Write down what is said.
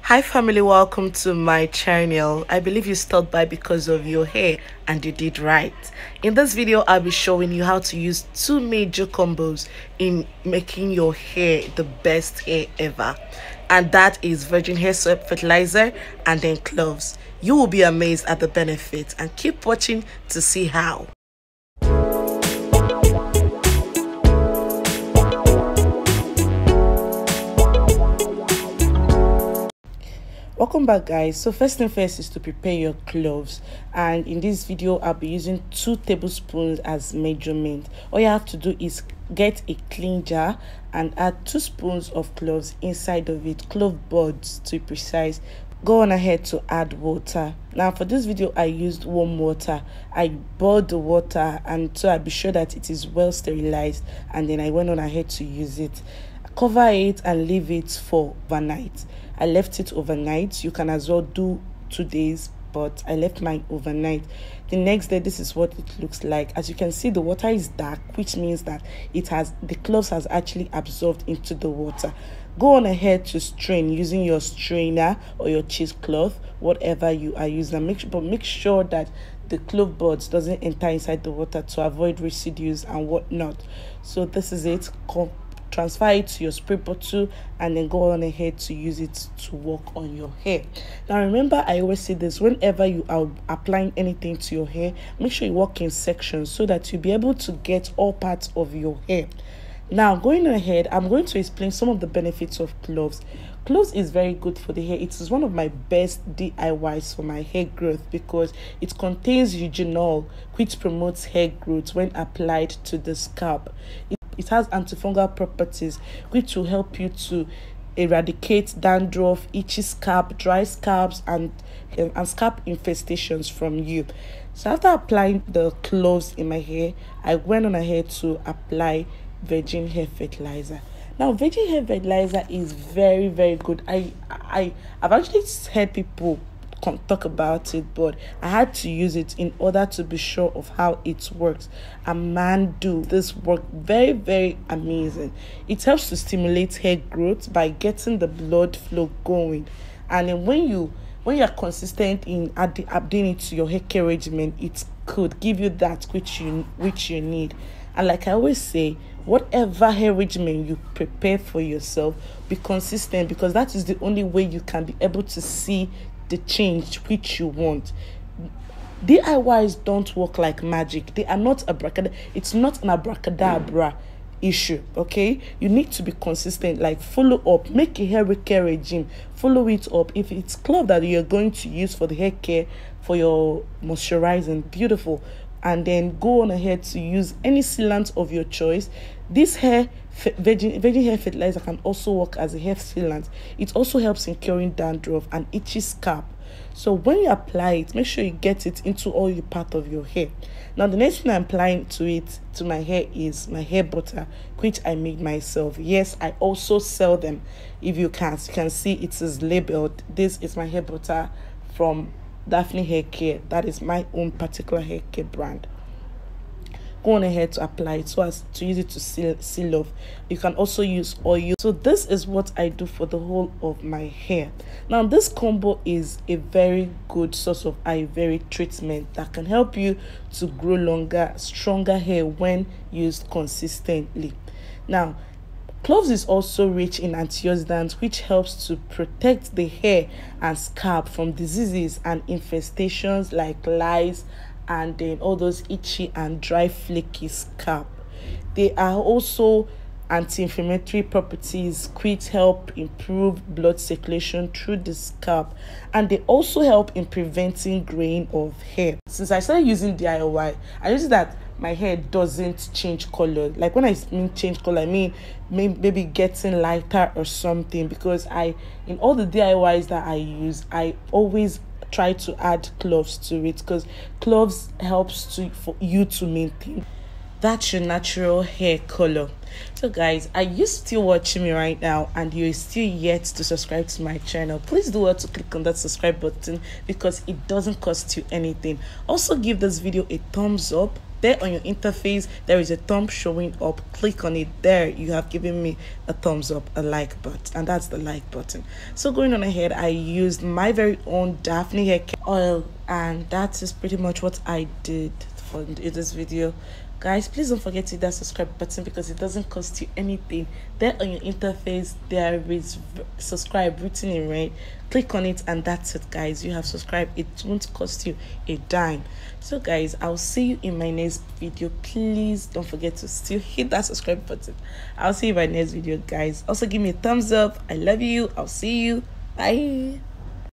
Hi family, welcome to my channel. I believe you stopped by because of your hair and you did right. In this video I'll be showing you how to use two major combos in making your hair the best hair ever, and that is virgin hair fertilizer and then cloves. You will be amazed at the benefits, and keep watching to see how. Welcome back, guys. So first thing first is to prepare your cloves, and in this video I'll be using 2 tablespoons as measurement. All you have to do is get a clean jar and add 2 spoons of cloves inside of it, clove buds to be precise. Go on ahead to add water. Now for this video I used warm water. I boiled the water and so I'll be sure that it is well sterilized, and then I went on ahead to use it. Cover it and leave it for overnight. I left it overnight. You can as well do 2 days, but I left mine overnight. The next day, this is what it looks like. As you can see, the water is dark, which means that the cloves has actually absorbed into the water. Go on ahead to strain using your strainer or your cheesecloth, whatever you are using. Make sure that the clove buds doesn't enter inside the water to avoid residues and whatnot. So this is it. Transfer it to your spray bottle and then go on ahead to use it to work on your hair. Now remember, I always say this: whenever you are applying anything to your hair, make sure you work in sections so that you'll be able to get all parts of your hair. Now going ahead, I'm going to explain some of the benefits of cloves. Cloves is very good for the hair. It is one of my best DIYs for my hair growth because it contains eugenol, which promotes hair growth when applied to the scalp. It has antifungal properties which will help you to eradicate dandruff, itchy scalp, dry scalps, and scalp infestations from you. So after applying the cloves in my hair, I went on ahead to apply virgin hair fertilizer. Now virgin hair fertilizer is very good. I've actually heard people talk about it, but I had to use it in order to be sure of how it works. And man, do this work very amazing. It helps to stimulate hair growth by getting the blood flow going, and then when you are consistent in adding it to your hair care regimen, it could give you that which you need. And like I always say, whatever hair regimen you prepare for yourself, be consistent, because that is the only way you can be able to see the change which you want. DIYs don't work like magic. They are not abracadabra. It's not an abracadabra issue, okay? You need to be consistent, like follow up, make a hair care regime, follow it up. If it's clove that you're going to use for the hair care, for your moisturizing, beautiful. And then go on ahead to use any sealant of your choice. This virgin hair fertilizer can also work as a hair sealant. It also helps in curing dandruff and itchy scalp. So when you apply it, make sure you get it into all your part of your hair. Now the next thing I'm applying to my hair is my hair butter, which I made myself. Yes, I also sell them. If you can see, it is labeled. This is my hair butter from Daphne Hair Care. That is my own particular hair care brand. Go on ahead to apply it so as to use it to seal off. You can also use oil. So this is what I do for the whole of my hair. Now this combo is a very good source of Ayurvedic treatment that can help you to grow longer, stronger hair when used consistently. Now cloves is also rich in antioxidants, which helps to protect the hair and scalp from diseases and infestations like lice and then all those itchy and dry flaky scalp. They are also anti-inflammatory properties which help improve blood circulation through the scalp, and they also help in preventing graying of hair. Since I started using DIY, I noticed that my hair doesn't change color. Like when I mean change color, I mean maybe getting lighter or something, because in all the DIYs that I use, I always try to add cloves to it, because cloves helps for you to maintain that's your natural hair color. So guys, are you still watching me right now and you're still yet to subscribe to my channel? Please do well to click on that subscribe button because it doesn't cost you anything. Also give this video a thumbs up. there on your interface there is a thumb showing up. Click on it. There you have given me a thumbs up, a like button, and that's the like button. So going on ahead, I used my very own Daphne hair oil, and that is pretty much what I did for this video. Guys, please don't forget to hit that subscribe button because it doesn't cost you anything. There on your interface there is subscribe written in red. Click on it and that's it, guys. You have subscribed. It won't cost you a dime. So guys, I'll see you in my next video. Please don't forget to still hit that subscribe button. I'll see you in my next video, guys. Also give me a thumbs up. I love you. I'll see you. Bye.